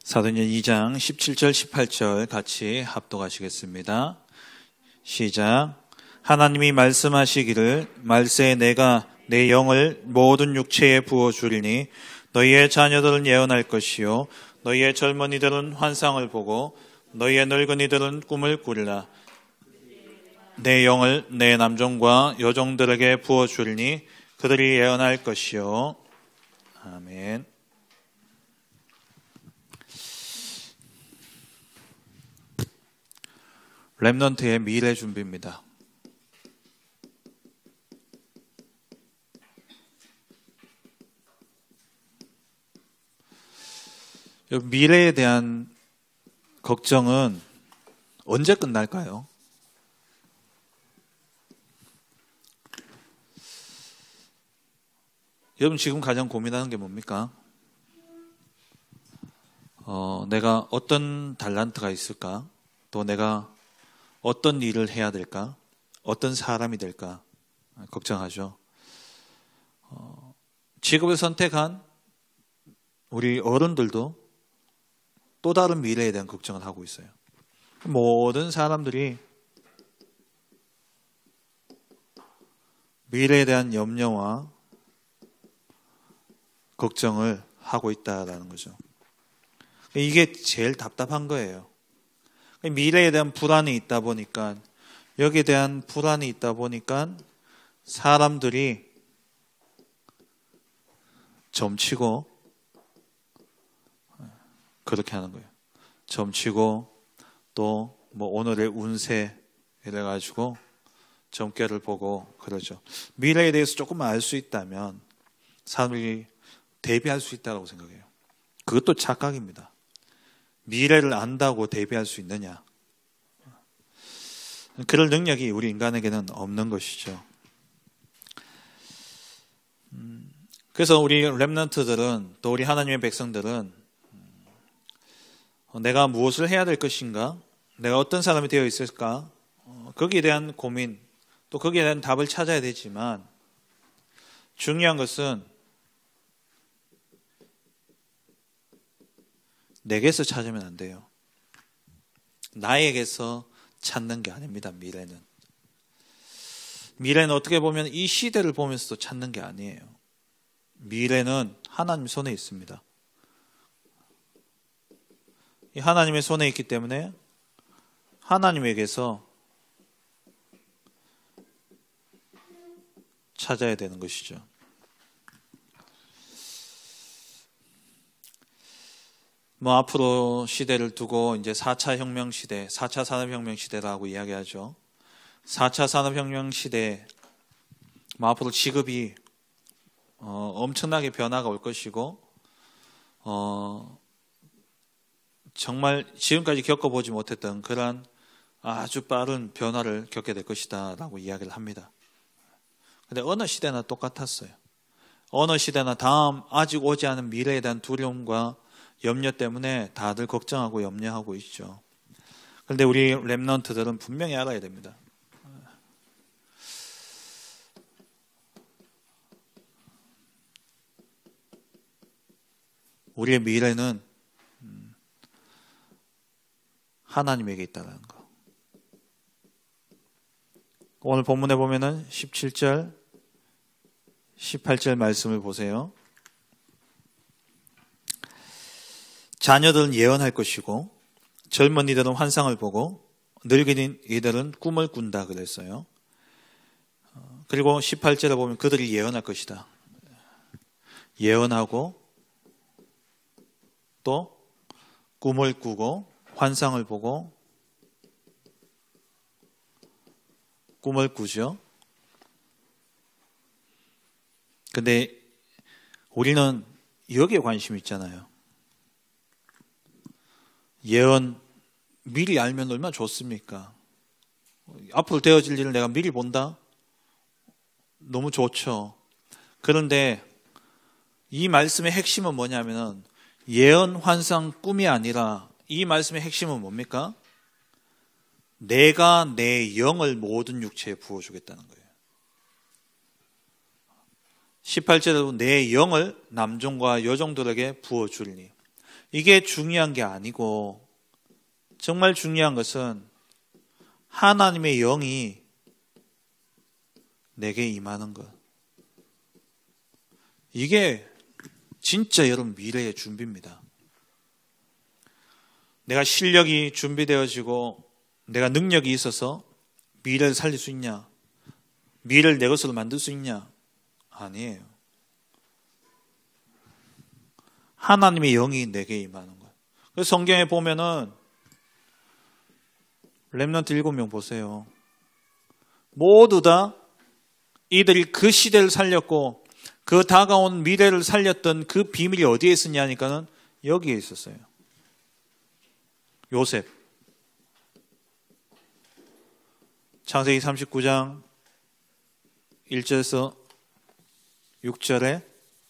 사도행전 2장 17절 18절 같이 합독하시겠습니다. 시작. 하나님이 말씀하시기를 말세에 내가 내 영을 모든 육체에 부어주리니 너희의 자녀들은 예언할 것이요 너희의 젊은이들은 환상을 보고 너희의 늙은이들은 꿈을 꾸리라. 내 영을 내 남종과 여종들에게 부어주리니 그들이 예언할 것이요. 아멘. 렘넌트의 미래 준비입니다. 미래에 대한 걱정은 언제 끝날까요? 여러분 지금 가장 고민하는 게 뭡니까? 내가 어떤 달란트가 있을까? 또 내가 어떤 일을 해야 될까? 어떤 사람이 될까? 걱정하죠. 직업을 선택한 우리 어른들도 또 다른 미래에 대한 걱정을 하고 있어요. 모든 사람들이 미래에 대한 염려와 걱정을 하고 있다라는 거죠. 이게 제일 답답한 거예요. 미래에 대한 불안이 있다 보니까, 여기에 대한 불안이 있다 보니까 사람들이 점치고 그렇게 하는 거예요. 점치고 또 뭐 오늘의 운세 이래가지고 점괘를 보고 그러죠. 미래에 대해서 조금 알 수 있다면 사람들이 대비할 수 있다고 생각해요. 그것도 착각입니다. 미래를 안다고 대비할 수 있느냐? 그럴 능력이 우리 인간에게는 없는 것이죠. 그래서 우리 렘넌트들은, 또 우리 하나님의 백성들은 내가 무엇을 해야 될 것인가? 내가 어떤 사람이 되어 있을까? 거기에 대한 고민, 또 거기에 대한 답을 찾아야 되지만 중요한 것은 내게서 찾으면 안 돼요. 나에게서 찾는 게 아닙니다. 미래는 어떻게 보면 이 시대를 보면서도 찾는 게 아니에요. 미래는 하나님 손에 있습니다. 이 하나님의 손에 있기 때문에 하나님에게서 찾아야 되는 것이죠. 앞으로 시대를 두고 이제 4차 혁명 시대, 4차 산업혁명 시대라고 이야기하죠. 4차 산업혁명 시대, 앞으로 직업이 엄청나게 변화가 올 것이고, 정말 지금까지 겪어보지 못했던 그러한 아주 빠른 변화를 겪게 될 것이다 라고 이야기를 합니다. 근데 어느 시대나 똑같았어요. 어느 시대나 다음 아직 오지 않은 미래에 대한 두려움과 염려 때문에 다들 걱정하고 염려하고 있죠. 그런데 우리 렘넌트들은 분명히 알아야 됩니다. 우리의 미래는 하나님에게 있다는 거. 오늘 본문에 보면은 17절, 18절 말씀을 보세요. 자녀들은 예언할 것이고 젊은이들은 환상을 보고 늙은이들은 꿈을 꾼다 그랬어요. 그리고 18절에 보면 그들이 예언할 것이다. 예언하고 또 꿈을 꾸고 환상을 보고 꿈을 꾸죠. 근데 우리는 여기에 관심이 있잖아요. 예언 미리 알면 얼마나 좋습니까? 앞으로 되어질 일을 내가 미리 본다? 너무 좋죠. 그런데 이 말씀의 핵심은 뭐냐면은 예언, 환상, 꿈이 아니라 이 말씀의 핵심은 뭡니까? 내가 내 영을 모든 육체에 부어주겠다는 거예요. 18절에 내 영을 남종과 여종들에게 부어주리니. 이게 중요한 게 아니고 정말 중요한 것은 하나님의 영이 내게 임하는 것. 이게 진짜 여러분 미래의 준비입니다. 내가 실력이 준비되어지고 내가 능력이 있어서 미래를 살릴 수 있냐? 미래를 내 것으로 만들 수 있냐? 아니에요. 하나님의 영이 내게 임하는 거예요. 그래서 성경에 보면은 렘넌트 7명 보세요. 모두 다 이들이 그 시대를 살렸고 그 다가온 미래를 살렸던 그 비밀이 어디에 있었냐니까는 여기에 있었어요. 요셉. 창세기 39장 1절에서 6절에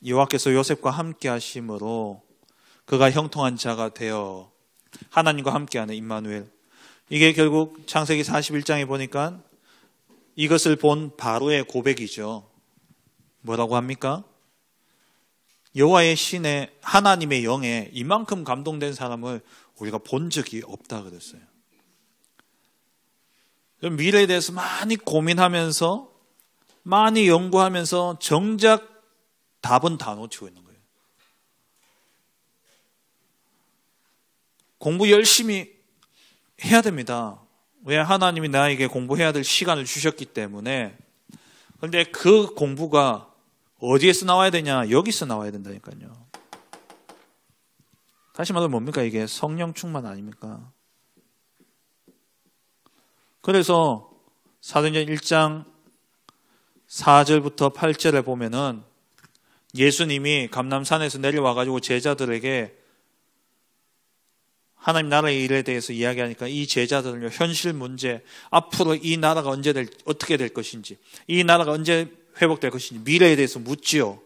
여호와께서 요셉과 함께 하심으로 그가 형통한 자가 되어 하나님과 함께하는 임마누엘. 이게 결국 창세기 41장에 보니까 이것을 본 바로의 고백이죠. 뭐라고 합니까? 여호와의 신의 하나님의 영에 이만큼 감동된 사람을 우리가 본 적이 없다 그랬어요. 미래에 대해서 많이 고민하면서 많이 연구하면서 정작 답은 다 놓치고 있는 거예요. 공부 열심히 해야 됩니다. 왜? 하나님이 나에게 공부해야 될 시간을 주셨기 때문에. 그런데 그 공부가 어디에서 나와야 되냐? 여기서 나와야 된다니까요. 다시 말하면 뭡니까? 이게 성령 충만 아닙니까? 그래서 사도행전 1장 4절부터 8절에 보면은 예수님이 감람산에서 내려와가지고 제자들에게 하나님 나라의 일에 대해서 이야기하니까 이 제자들은요, 현실 문제, 앞으로 이 나라가 어떻게 될 것인지, 이 나라가 언제 회복될 것인지, 미래에 대해서 묻지요.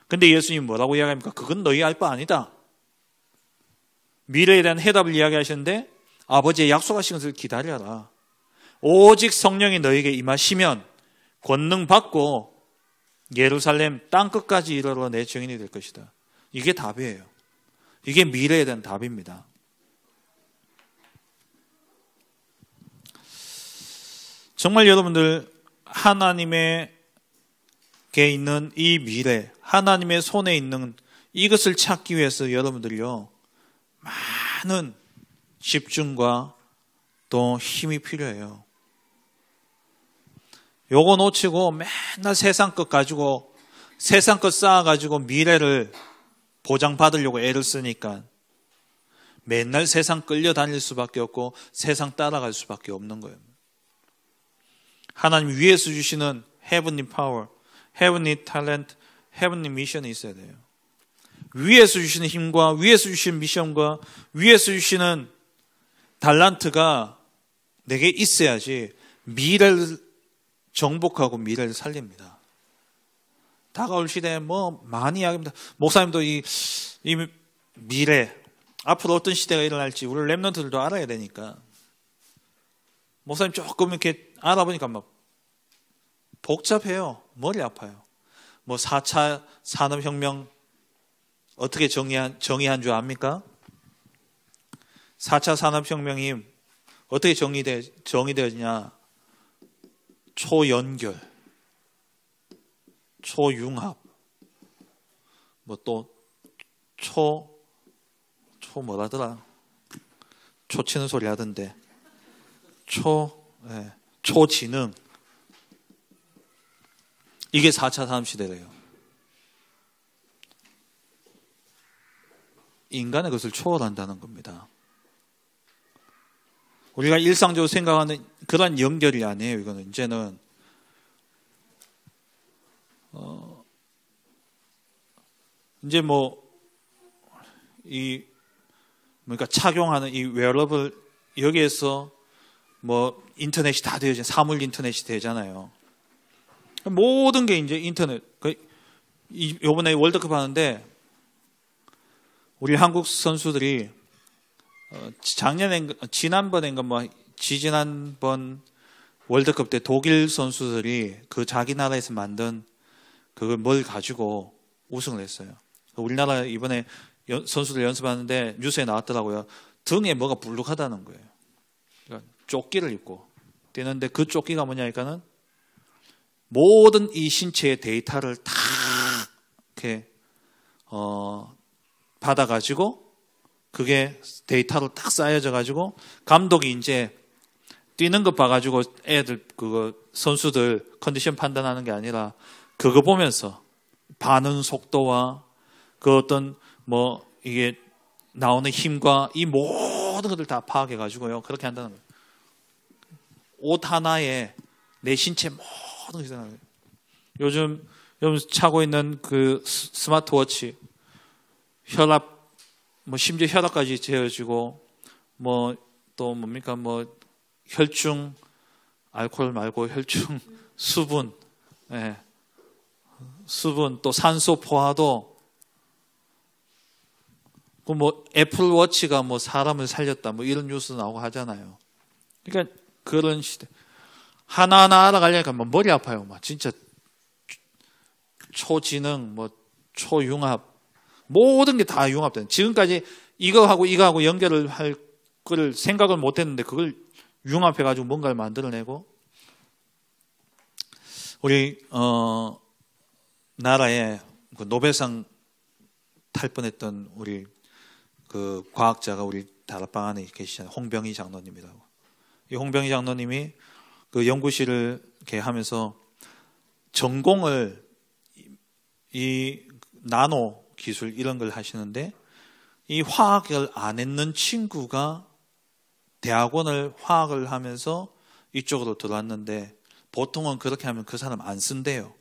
근데 예수님이 뭐라고 이야기합니까? 그건 너희 알 바 아니다. 미래에 대한 해답을 이야기하시는데 아버지의 약속하신 것을 기다려라. 오직 성령이 너에게 임하시면 권능 받고 예루살렘 땅끝까지 이르러 내 증인이 될 것이다. 이게 답이에요. 이게 미래에 대한 답입니다. 정말 여러분들 하나님에게 있는 이 미래, 하나님의 손에 있는 이것을 찾기 위해서 여러분들요, 많은 집중과 또 힘이 필요해요. 요거 놓치고 맨날 세상 것 가지고 세상 것 쌓아가지고 미래를 보장받으려고 애를 쓰니까 맨날 세상 끌려다닐 수밖에 없고 세상 따라갈 수밖에 없는 거예요. 하나님 위에서 주시는 heavenly power, heavenly talent, heavenly mission이 있어야 돼요. 위에서 주시는 힘과 위에서 주시는 미션과 위에서 주시는 달란트가 내게 있어야지 미래를 정복하고 미래를 살립니다. 다가올 시대에 뭐 많이 이야기합니다. 목사님도 이 미래, 앞으로 어떤 시대가 일어날지 우리 렘넌트들도 알아야 되니까. 목사님 조금 이렇게 알아보니까 막 복잡해요. 머리 아파요. 뭐 4차 산업혁명 어떻게 정의한 줄 압니까? 4차 산업혁명이 어떻게 정의되었냐? 초연결, 초융합, 뭐 또 뭐라더라? 초 치는 소리 하던데. 초지능. 이게 4차 산업시대래요. 인간의 것을 초월한다는 겁니다. 우리가 일상적으로 생각하는 그런 연결이 아니에요. 이거는 이제는 이제 그러니까 착용하는 이 웨어러블 여기에서 뭐 인터넷이 다 되어진 사물 인터넷이 되잖아요. 모든 게 이제 인터넷. 이번에 월드컵 하는데 우리 한국 선수들이 지난번인가 지지난번 월드컵 때 독일 선수들이 그 자기 나라에서 만든 그걸 뭘 가지고 우승을 했어요. 우리나라 이번에 선수들 연습하는데 뉴스에 나왔더라고요. 등에 뭐가 불룩하다는 거예요. 그러니까 조끼를 입고 뛰는데 그 조끼가 뭐냐니까는 모든 이 신체의 데이터를 다 이렇게 받아가지고 그게 데이터로 딱 쌓여져 가지고 감독이 이제 뛰는 것 봐가지고 애들 그거 선수들 컨디션 판단하는 게 아니라 그거 보면서 반응 속도와 그 어떤 뭐 이게 나오는 힘과 이 모든 것들 다 파악해 가지고요 그렇게 한다는 거예요. 옷 하나에 내 신체 모든 것이 나와요. 요즘 차고 있는 그 스마트워치 혈압 뭐 심지어 혈압까지 재어지고 뭐 또 뭡니까 뭐 혈중 알코올 말고 혈중 수분, 예. 수분 또 산소 포화도 그 뭐 애플워치가 뭐 사람을 살렸다 뭐 이런 뉴스 나오고 하잖아요. 그러니까 그런 시대 하나하나 알아가려니까 뭐 머리 아파요. 막 진짜 초지능 뭐 초융합 모든 게 다 융합된. 지금까지 이거하고 연결을 할 걸 생각을 못했는데 그걸 융합해가지고 뭔가를 만들어내고 우리 나라에 그 노벨상 탈 뻔했던 우리 그 과학자가 우리 다락방 안에 계시잖아요. 홍병희 장로님이라고. 이 홍병희 장로님이 그 연구실을 이렇게 하면서 전공을 이 나노 기술 이런 걸 하시는데 이 화학을 안 했는 친구가 대학원을 화학을 하면서 이쪽으로 들어왔는데 보통은 그렇게 하면 그 사람 안 쓴대요.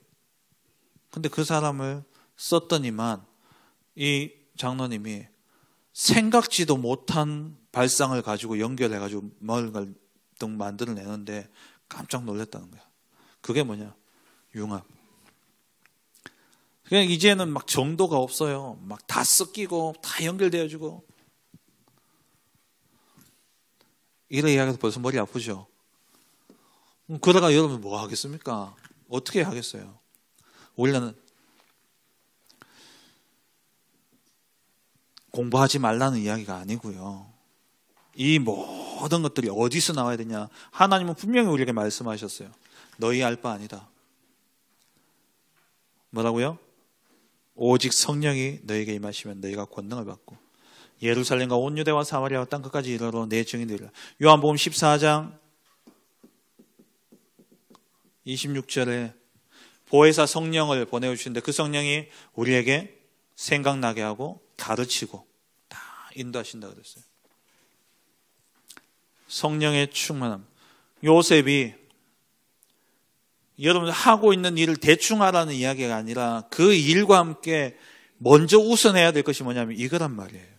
근데 그 사람을 썼더니만 이 장로님이 생각지도 못한 발상을 가지고 연결해가지고 뭔가를 만들어내는데 깜짝 놀랐다는 거야. 그게 뭐냐? 융합. 그냥 이제는 막 정도가 없어요. 막 다 섞이고 다 연결되어지고. 이런 이야기해서 벌써 머리 아프죠? 그러다가 여러분 뭐 하겠습니까? 어떻게 하겠어요? 우리는 공부하지 말라는 이야기가 아니고요. 이 모든 것들이 어디서 나와야 되냐? 하나님은 분명히 우리에게 말씀하셨어요. 너희 알 바 아니다. 뭐라고요? 오직 성령이 너에게 임하시면 너희가 권능을 받고 예루살렘과 온 유대와 사마리아와 땅 끝까지 이르러 내 증인이 되리라. 요한복음 14장 26절에 보혜사 성령을 보내주시는데 그 성령이 우리에게 생각나게 하고 가르치고 다 인도하신다고 그랬어요. 성령의 충만함. 요셉이 여러분 하고 있는 일을 대충 하라는 이야기가 아니라 그 일과 함께 먼저 우선해야 될 것이 뭐냐면 이거란 말이에요.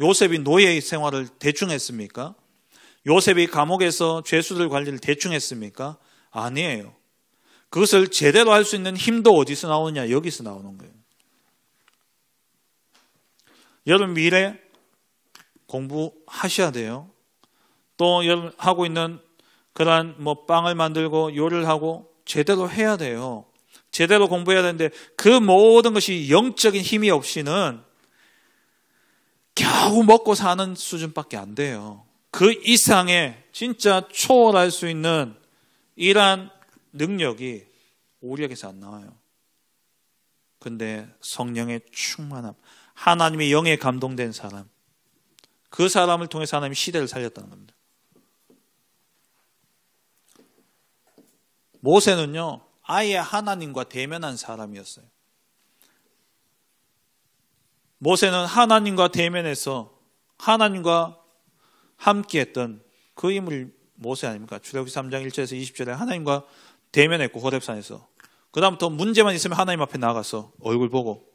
요셉이 노예 생활을 대충 했습니까? 요셉이 감옥에서 죄수들 관리를 대충 했습니까? 아니에요. 그것을 제대로 할 수 있는 힘도 어디서 나오느냐? 여기서 나오는 거예요. 여러분 미래 공부하셔야 돼요. 또 여러분 하고 있는 그러한 뭐 빵을 만들고 요리를 하고 제대로 해야 돼요. 제대로 공부해야 되는데 그 모든 것이 영적인 힘이 없이는 겨우 먹고 사는 수준밖에 안 돼요. 그 이상의 진짜 초월할 수 있는 이러한 능력이 우리에게서 안 나와요. 근데 성령의 충만함, 하나님의 영에 감동된 사람, 그 사람을 통해서 하나님이 시대를 살렸다는 겁니다. 모세는요, 아예 하나님과 대면한 사람이었어요. 모세는 하나님과 대면해서 하나님과 함께했던 그 인물이 모세 아닙니까? 출애굽기 3장 1절에서 20절에 하나님과 대면했고 호렙산에서 그 다음부터 문제만 있으면 하나님 앞에 나가서 얼굴 보고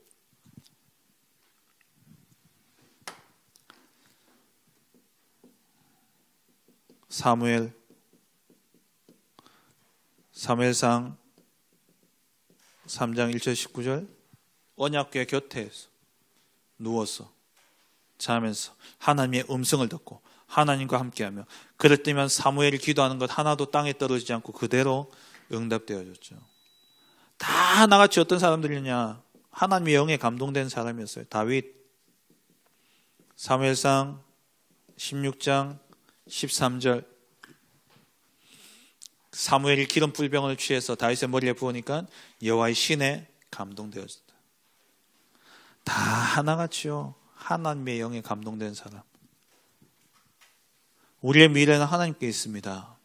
사무엘상 3장 1절 19절 언약궤 곁에 누워서 자면서 하나님의 음성을 듣고 하나님과 함께하며 그럴 때면 사무엘이 기도하는 것 하나도 땅에 떨어지지 않고 그대로 응답되어졌죠. 다 나같이 어떤 사람들이냐? 하나님의 영에 감동된 사람이었어요. 다윗, 사무엘상 16장 13절. 사무엘이 기름 불병을 취해서 다윗의 머리에 부으니까 여호와의 신에 감동되었다. 다 하나같이요. 하나님의 영에 감동된 사람. 우리의 미래는 하나님께 있습니다.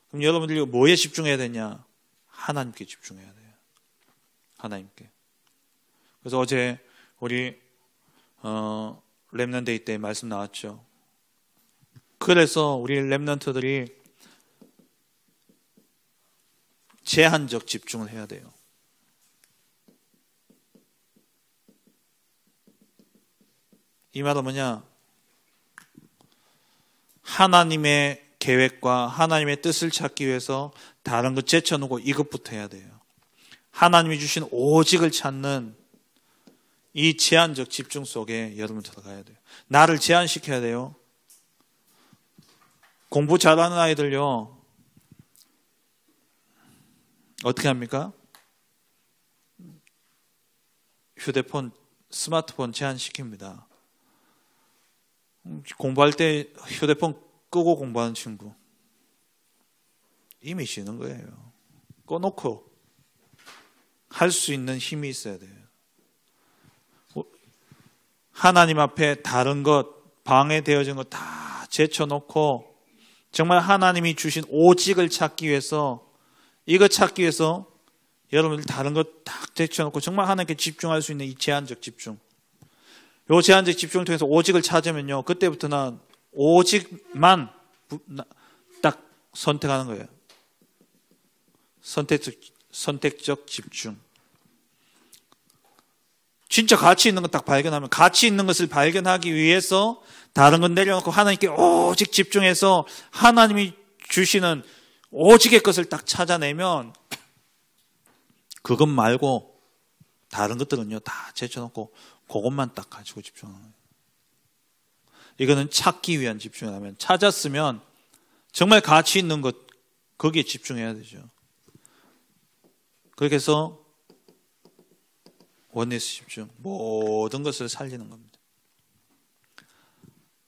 그럼 여러분들이 뭐에 집중해야 되냐? 하나님께 집중해야 돼요. 하나님께. 그래서 어제 우리 렘넌트데이 때 말씀 나왔죠. 그래서 우리 렘넌트들이 제한적 집중을 해야 돼요. 이 말은 뭐냐? 하나님의 계획과 하나님의 뜻을 찾기 위해서 다른 것 제쳐놓고 이것부터 해야 돼요. 하나님이 주신 오직을 찾는 이 제한적 집중 속에 여러분 들어가야 돼요. 나를 제한시켜야 돼요. 공부 잘하는 아이들요, 어떻게 합니까? 휴대폰, 스마트폰 제한시킵니다. 공부할 때 휴대폰 끄고 공부하는 친구 이미 지는 거예요. 꺼놓고 할 수 있는 힘이 있어야 돼요. 하나님 앞에 다른 것, 방해되어진 것 다 제쳐놓고 정말 하나님이 주신 오직을 찾기 위해서, 이거 찾기 위해서 여러분들 다른 것 딱 제쳐놓고 정말 하나님께 집중할 수 있는 이 제한적 집중. 이 제한적 집중을 통해서 오직을 찾으면요, 그때부터는 오직만 딱 선택하는 거예요. 선택적 집중. 진짜 가치 있는 것 딱 발견하면, 가치 있는 것을 발견하기 위해서 다른 건 내려놓고 하나님께 오직 집중해서 하나님이 주시는 오직의 것을 딱 찾아내면, 그것 말고 다른 것들은요 다 제쳐놓고 그것만 딱 가지고 집중하는 거예요. 이거는 찾기 위한 집중이라면, 찾았으면 정말 가치 있는 것, 거기에 집중해야 되죠. 그렇게 해서 원리스 집중, 모든 것을 살리는 겁니다.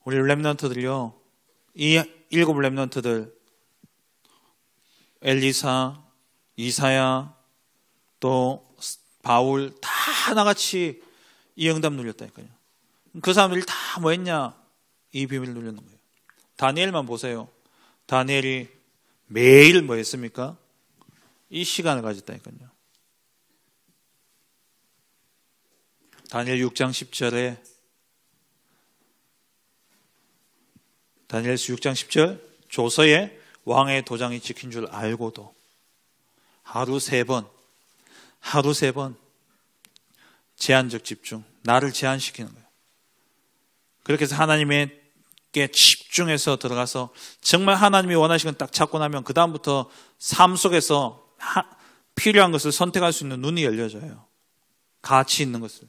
우리 렘넌트들요, 이 7 렘넌트들, 엘리사, 이사야, 또 바울 다 하나같이 이 응답 누렸다니까요. 그 사람들이 다 뭐 했냐? 이 비밀을 누렸는 거예요. 다니엘만 보세요. 다니엘이 매일 뭐 했습니까? 이 시간을 가졌다니까요. 다니엘 6장 10절에, 다니엘서 6장 10절, 조서에 왕의 도장이 찍힌 줄 알고도 하루 3번 제한적 집중, 나를 제한시키는 거예요. 그렇게 해서 하나님께 집중해서 들어가서 정말 하나님이 원하시는 건 딱 찾고 나면 그 다음부터 삶 속에서 필요한 것을 선택할 수 있는 눈이 열려져요. 가치 있는 것을.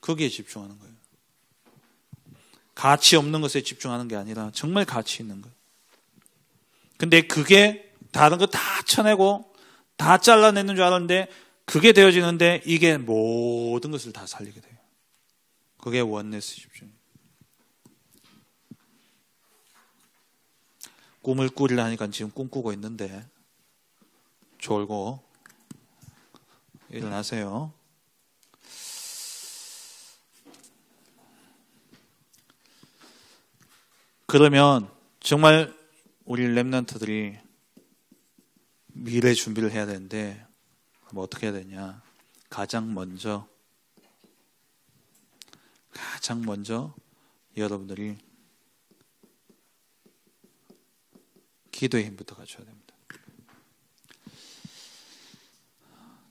거기에 집중하는 거예요. 가치 없는 것에 집중하는 게 아니라 정말 가치 있는 것. 근데 그게 다른 거 다 쳐내고 다 잘라내는 줄 알았는데 그게 되어지는데 이게 모든 것을 다 살리게 돼요. 그게 원네스 집중. 꿈을 꾸리려 하니까 지금 꿈꾸고 있는데 졸고 일어나세요. 그러면 정말 우리 렘넌트들이 미래 준비를 해야 되는데 뭐 어떻게 해야 되냐? 가장 먼저 여러분들이 기도의 힘부터 갖춰야 됩니다.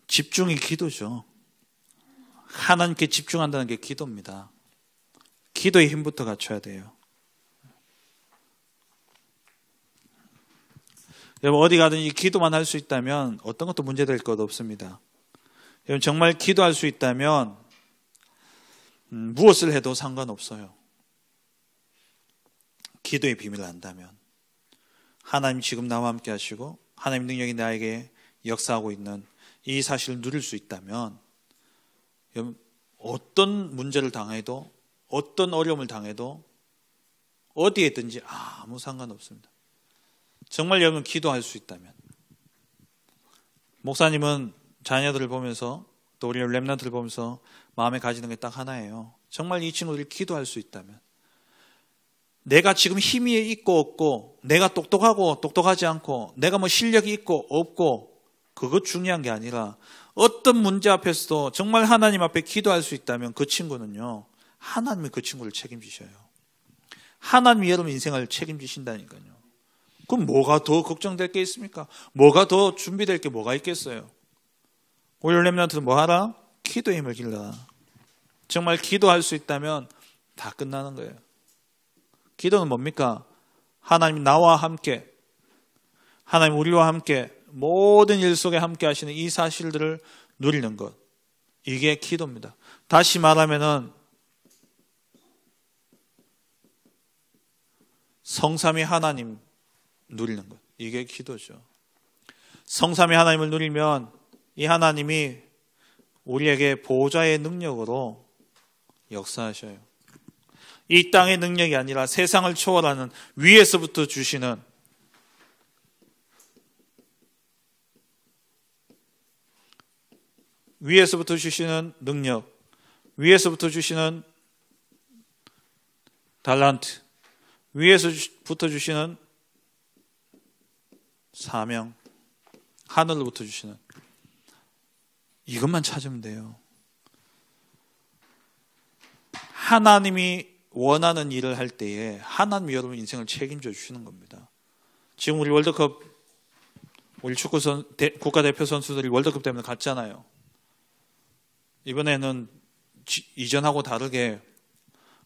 집중이 기도죠. 하나님께 집중한다는 게 기도입니다. 기도의 힘부터 갖춰야 돼요. 여러분 어디 가든지 기도만 할 수 있다면 어떤 것도 문제될 것 없습니다. 여러분 정말 기도할 수 있다면 무엇을 해도 상관없어요. 기도의 비밀을 안다면. 하나님 지금 나와 함께 하시고 하나님 능력이 나에게 역사하고 있는 이 사실을 누릴 수 있다면 여러분 어떤 문제를 당해도 어떤 어려움을 당해도 어디에 있든지 아무 상관없습니다. 정말 여러분 기도할 수 있다면. 목사님은 자녀들을 보면서 또 우리 렘넌트를 보면서 마음에 가지는 게 딱 하나예요. 정말 이 친구들이 기도할 수 있다면, 내가 지금 힘이 있고 없고, 내가 똑똑하고 똑똑하지 않고, 내가 뭐 실력이 있고 없고, 그것 중요한 게 아니라 어떤 문제 앞에서도 정말 하나님 앞에 기도할 수 있다면 그 친구는요, 하나님이 그 친구를 책임지셔요. 하나님이 여러분 인생을 책임지신다니까요. 그럼 뭐가 더 걱정될 게 있습니까? 뭐가 더 준비될 게 뭐가 있겠어요? 우리 렘넌트는 뭐 하라? 기도의 힘을 길러라. 정말 기도할 수 있다면 다 끝나는 거예요. 기도는 뭡니까? 하나님 나와 함께, 하나님 우리와 함께 모든 일 속에 함께 하시는 이 사실들을 누리는 것. 이게 기도입니다. 다시 말하면은 성삼위 하나님 누리는 것. 이게 기도죠. 성삼위 하나님을 누리면 이 하나님이 우리에게 보호자의 능력으로 역사하셔요. 이 땅의 능력이 아니라 세상을 초월하는 위에서부터 주시는 능력, 위에서부터 주시는 달란트, 위에서부터 주시는 사명, 하늘로부터 주시는 이것만 찾으면 돼요. 하나님이 원하는 일을 할 때에 하나님이 여러분 인생을 책임져 주시는 겁니다. 지금 우리 월드컵, 우리 축구 국가대표 선수들이 월드컵 때문에 갔잖아요. 이번에는 이전하고 다르게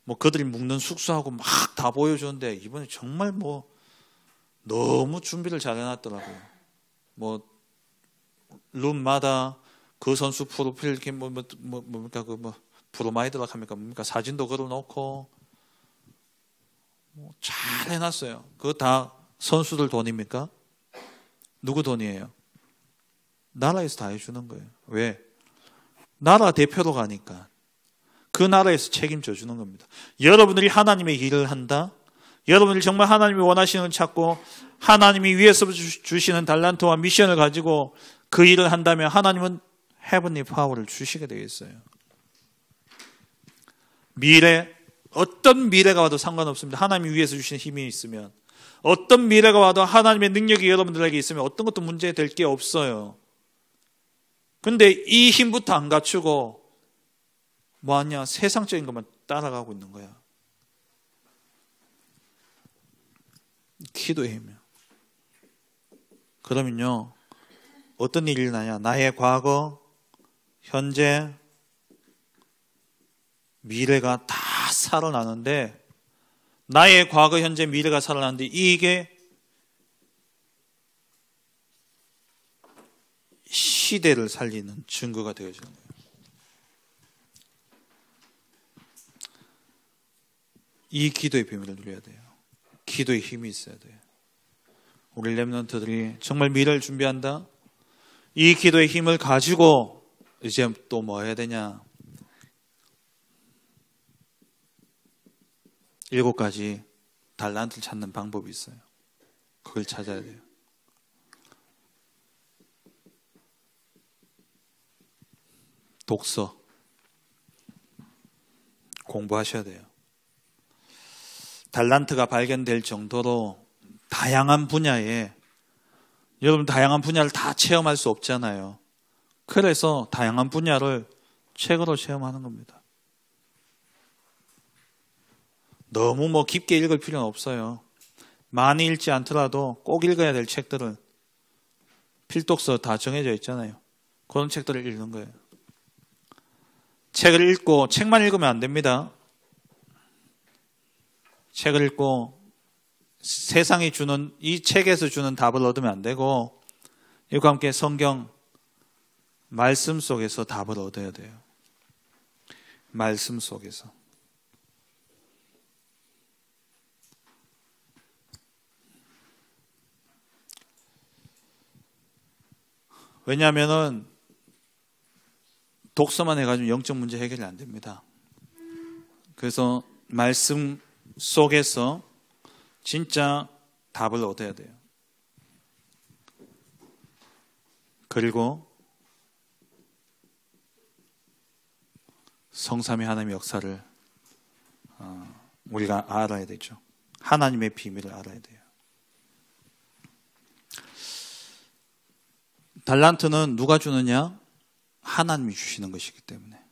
뭐 그들이 묵는 숙소하고 막 다 보여주는데 이번에 정말 뭐 너무 준비를 잘 해놨더라고요. 뭐 룸마다 그 선수 프로필 이렇게 뭡니까 브로마이드라 합니까 뭡니까 사진도 걸어놓고 뭐 잘 해놨어요. 그거 다 선수들 돈입니까? 누구 돈이에요? 나라에서 다 해주는 거예요. 왜? 나라 대표로 가니까. 그 나라에서 책임져 주는 겁니다. 여러분들이 하나님의 일을 한다? 여러분들이 정말 하나님이 원하시는 걸 찾고 하나님이 위에서 주시는 달란트와 미션을 가지고 그 일을 한다면 하나님은 헤븐리 파워를 주시게 되겠어요. 어떤 미래가 와도 상관없습니다. 하나님이 위에서 주시는 힘이 있으면, 어떤 미래가 와도 하나님의 능력이 여러분들에게 있으면 어떤 것도 문제될 게 없어요. 근데 이 힘부터 안 갖추고 뭐하냐? 세상적인 것만 따라가고 있는 거야. 기도의 힘이요. 그러면요, 어떤 일이 일어나냐? 나의 과거, 현재, 미래가 다 살아나는데, 나의 과거, 현재, 미래가 살아나는데 이게 시대를 살리는 증거가 되어지는 거예요. 이 기도의 비밀을 누려야 돼요. 기도의 힘이 있어야 돼요. 우리 렘넌트들이 정말 미래를 준비한다? 이 기도의 힘을 가지고 이제 또 뭐 해야 되냐? 7가지 달란트를 찾는 방법이 있어요. 그걸 찾아야 돼요. 독서 공부하셔야 돼요. 달란트가 발견될 정도로 다양한 분야에, 여러분 다양한 분야를 다 체험할 수 없잖아요. 그래서 다양한 분야를 책으로 체험하는 겁니다. 너무 뭐 깊게 읽을 필요는 없어요. 많이 읽지 않더라도 꼭 읽어야 될 책들은 필독서 다 정해져 있잖아요. 그런 책들을 읽는 거예요. 책을 읽고 책만 읽으면 안 됩니다. 책을 읽고 세상이 주는, 이 책에서 주는 답을 얻으면 안 되고, 이와 함께 성경 말씀 속에서 답을 얻어야 돼요. 말씀 속에서. 왜냐하면은 독서만 해가지고 영적 문제 해결이 안 됩니다. 그래서 말씀 속에서 진짜 답을 얻어야 돼요. 그리고 성삼위 하나님의 역사를 우리가 알아야 되죠. 하나님의 비밀을 알아야 돼요. 달란트는 누가 주느냐? 하나님이 주시는 것이기 때문에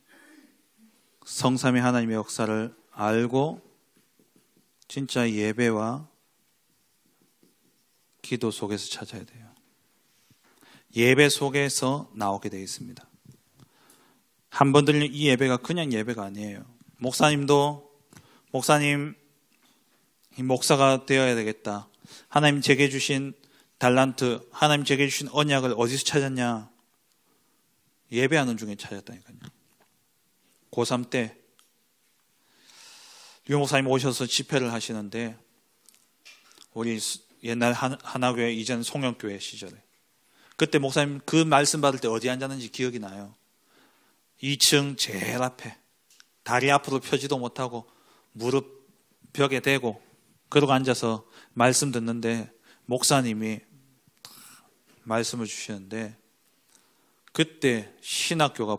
성삼위 하나님의 역사를 알고 진짜 예배와 기도 속에서 찾아야 돼요. 예배 속에서 나오게 되어 있습니다. 한 번 들린 이 예배가 그냥 예배가 아니에요. 목사님 목사가 되어야 되겠다. 하나님 제게 주신 달란트, 하나님 제게 주신 언약을 어디서 찾았냐? 예배하는 중에 찾았다니까요. 고3 때 유 목사님 오셔서 집회를 하시는데 우리 옛날 하나교회 이전 송영교회 시절에 그때 목사님 그 말씀 받을 때 어디 앉았는지 기억이 나요. 2층 제일 앞에 다리 앞으로 펴지도 못하고 무릎 벽에 대고 그러고 앉아서 말씀 듣는데 목사님이 말씀을 주시는데 그때 신학교가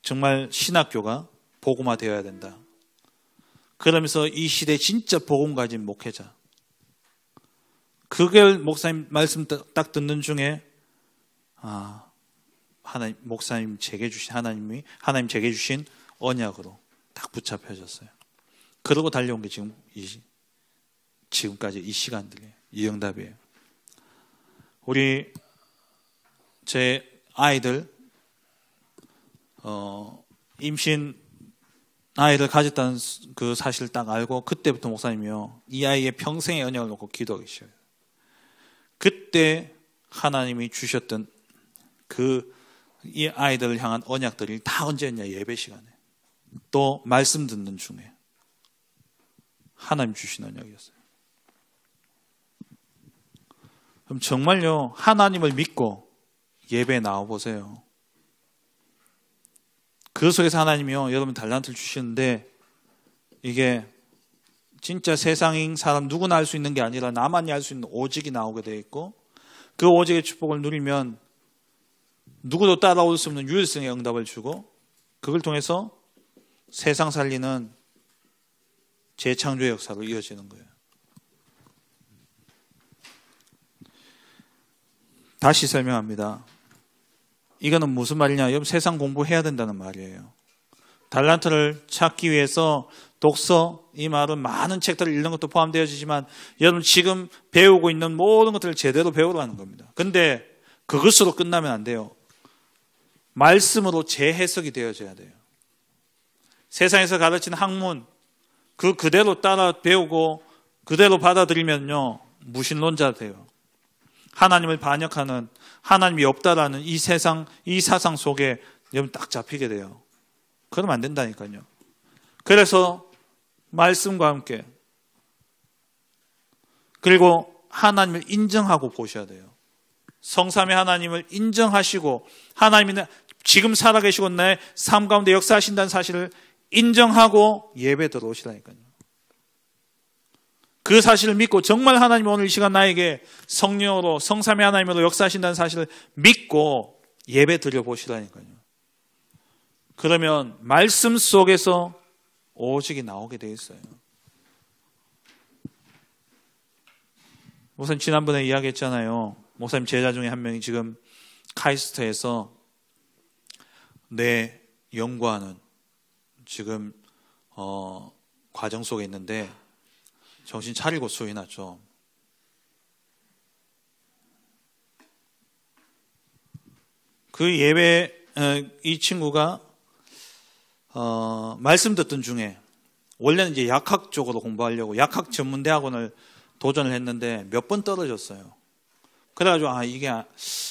정말 신학교가 복음화 되어야 된다. 그러면서 이 시대 진짜 복음 가진 목회자. 그걸 목사님 말씀 딱 듣는 중에 하나님 목사님 제게 주신 하나님 제게 주신 언약으로 딱 붙잡혀졌어요. 그러고 달려온 게 지금까지 이 시간들이에요. 이 응답이에요. 우리 제 아이들 임신 아이를 가졌다는 그 사실을 딱 알고 그때부터 목사님이요 이 아이의 평생의 언약을 놓고 기도하기 시작해요. 그때 하나님이 주셨던 이 아이들을 향한 언약들이 다 언제였냐? 예배 시간에 또 말씀 듣는 중에 하나님 주신 언약이었어요. 그럼 정말요 하나님을 믿고 예배에 나와보세요. 그 속에서 하나님이요 여러분 달란트를 주시는데 이게 진짜 세상인 사람 누구나 할 수 있는 게 아니라 나만이 할 수 있는 오직이 나오게 되어 있고 그 오직의 축복을 누리면 누구도 따라올 수 없는 유일성의 응답을 주고 그걸 통해서 세상 살리는 재창조의 역사로 이어지는 거예요. 다시 설명합니다. 이거는 무슨 말이냐? 여러분 세상 공부해야 된다는 말이에요. 달란트를 찾기 위해서 독서, 이 말은 많은 책들을 읽는 것도 포함되어지지만 여러분 지금 배우고 있는 모든 것들을 제대로 배우러 가는 겁니다. 근데 그것으로 끝나면 안 돼요. 말씀으로 재해석이 되어져야 돼요. 세상에서 가르치는 학문 그대로 따라 배우고 그대로 받아들이면요 무신론자 돼요. 하나님을 반역하는 하나님이 없다라는 이 세상 이 사상 속에 여러분 딱 잡히게 돼요. 그러면 안 된다니까요. 그래서 말씀과 함께 그리고 하나님을 인정하고 보셔야 돼요. 성삼위 하나님을 인정하시고 하나님이 지금 살아계시고 내 삶 가운데 역사하신다는 사실을 인정하고 예배 들어오시라니까요. 그 사실을 믿고 정말 하나님 오늘 이 시간 나에게 성령으로 성삼위 하나님으로 역사하신다는 사실을 믿고 예배 드려보시라니까요. 그러면 말씀 속에서 오직이 나오게 돼 있어요. 목사님 지난번에 이야기했잖아요. 목사님 제자 중에 한 명이 지금 카이스트에서 뇌 연구하는 지금 과정 속에 있는데 정신 차리고 수이나 좀. 그 예배 이 친구가 말씀 듣던 중에 원래는 이제 약학 쪽으로 공부하려고 약학 전문 대학원을 도전을 했는데 몇 번 떨어졌어요. 그래가지고 이게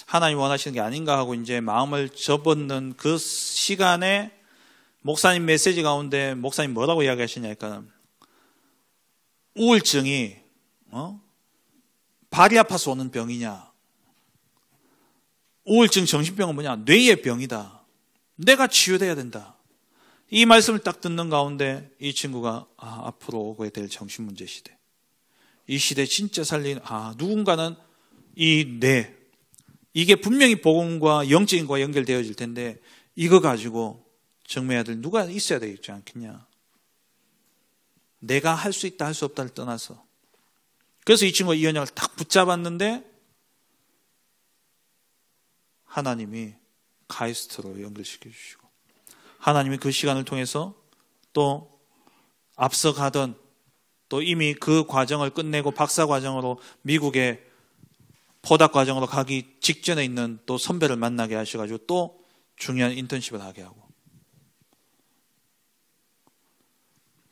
하나님 원하시는 게 아닌가 하고 이제 마음을 접었는 그 시간에 목사님 메시지 가운데 목사님 뭐라고 이야기하시냐니까 우울증이 발이 아파서 오는 병이냐? 우울증 정신병은 뭐냐? 뇌의 병이다. 내가 치유돼야 된다. 이 말씀을 딱 듣는 가운데 이 친구가 앞으로 오게 될 정신문제 시대, 이 시대 진짜 살리는 누군가는 이게 분명히 복음과 영적인 것과 연결되어질 텐데 이거 가지고 증명해야 될 누가 있어야 되겠지 않겠냐. 내가 할 수 있다 할 수 없다를 떠나서. 그래서 이 친구가 이 언약을 딱 붙잡았는데 하나님이 카이스트로 연결시켜 주시고, 하나님이 그 시간을 통해서 또 앞서가던, 또 이미 그 과정을 끝내고 박사 과정으로 미국의 포닥 과정으로 가기 직전에 있는 또 선배를 만나게 하셔가지고 또 중요한 인턴십을 하게 하고.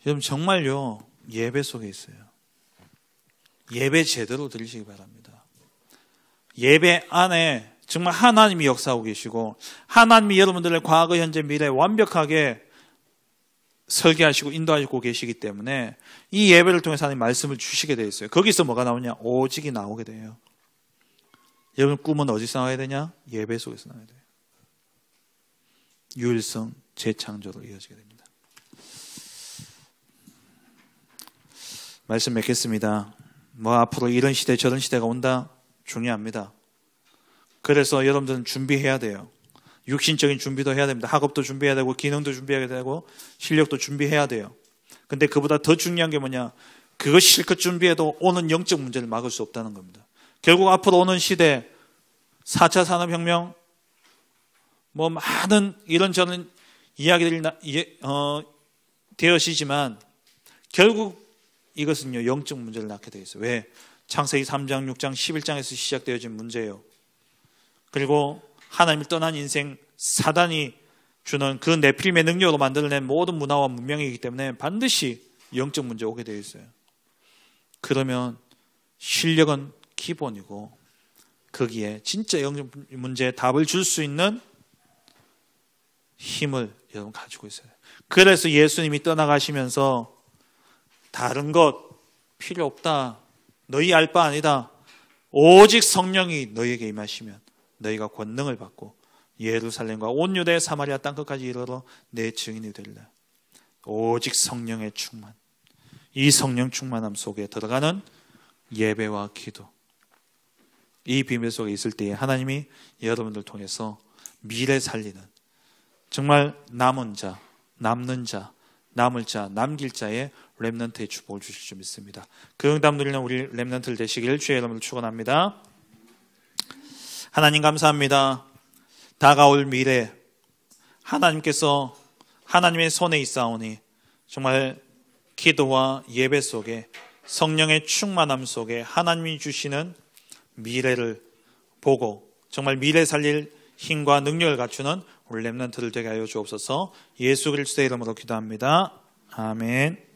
여러분 정말요, 예배 속에 있어요. 예배 제대로 드리시기 바랍니다. 예배 안에 정말 하나님이 역사하고 계시고, 하나님이 여러분들의 과거, 현재, 미래 완벽하게 설계하시고 인도하시고 계시기 때문에 이 예배를 통해서 하나님 말씀을 주시게 되어 있어요. 거기서 뭐가 나오냐? 오직이 나오게 돼요. 여러분 꿈은 어디서 나와야 되냐? 예배 속에서 나와야 돼요. 유일성 재창조로 이어지게 됩니다. 말씀 맺겠습니다. 앞으로 이런 시대 저런 시대가 온다? 중요합니다. 그래서 여러분들은 준비해야 돼요. 육신적인 준비도 해야 됩니다. 학업도 준비해야 되고 기능도 준비해야 되고 실력도 준비해야 돼요. 근데 그보다 더 중요한 게 뭐냐? 그거 실컷 준비해도 오는 영적 문제를 막을 수 없다는 겁니다. 결국 앞으로 오는 시대 4차 산업혁명 많은 이런저런 이야기들이 되어지지만 결국 이것은요 영적 문제를 낳게 되어 있어요. 왜? 창세기 3장, 6장, 11장에서 시작되어진 문제예요. 그리고 하나님을 떠난 인생, 사단이 주는 그 네필림의 능력으로 만들어낸 모든 문화와 문명이기 때문에 반드시 영적 문제 오게 되어 있어요. 그러면 실력은 기본이고 거기에 진짜 영적 문제에 답을 줄 수 있는 힘을 여러분 가지고 있어요. 그래서 예수님이 떠나가시면서 다른 것 필요 없다, 너희 알 바 아니다, 오직 성령이 너희에게 임하시면 너희가 권능을 받고 예루살렘과 온 유대 사마리아 땅끝까지 이르러 내 증인이 되리라. 오직 성령의 충만, 이 성령 충만함 속에 들어가는 예배와 기도, 이 비밀 속에 있을 때에 하나님이 여러분들 통해서 미래 살리는, 정말 남은 자, 남는 자, 남을 자, 남길 자의 렘넌트의 축복을 주실 줄 믿습니다. 그 응답 누리는 우리 렘넌트를 되시기를 주의 이름으로 축원합니다. 하나님 감사합니다. 다가올 미래 하나님께서 하나님의 손에 있사오니 정말 기도와 예배 속에 성령의 충만함 속에 하나님이 주시는 미래를 보고 정말 미래 살릴 힘과 능력을 갖추는 우리 렘넌트들 되게 하여 주옵소서. 예수 그리스도의 이름으로 기도합니다. 아멘.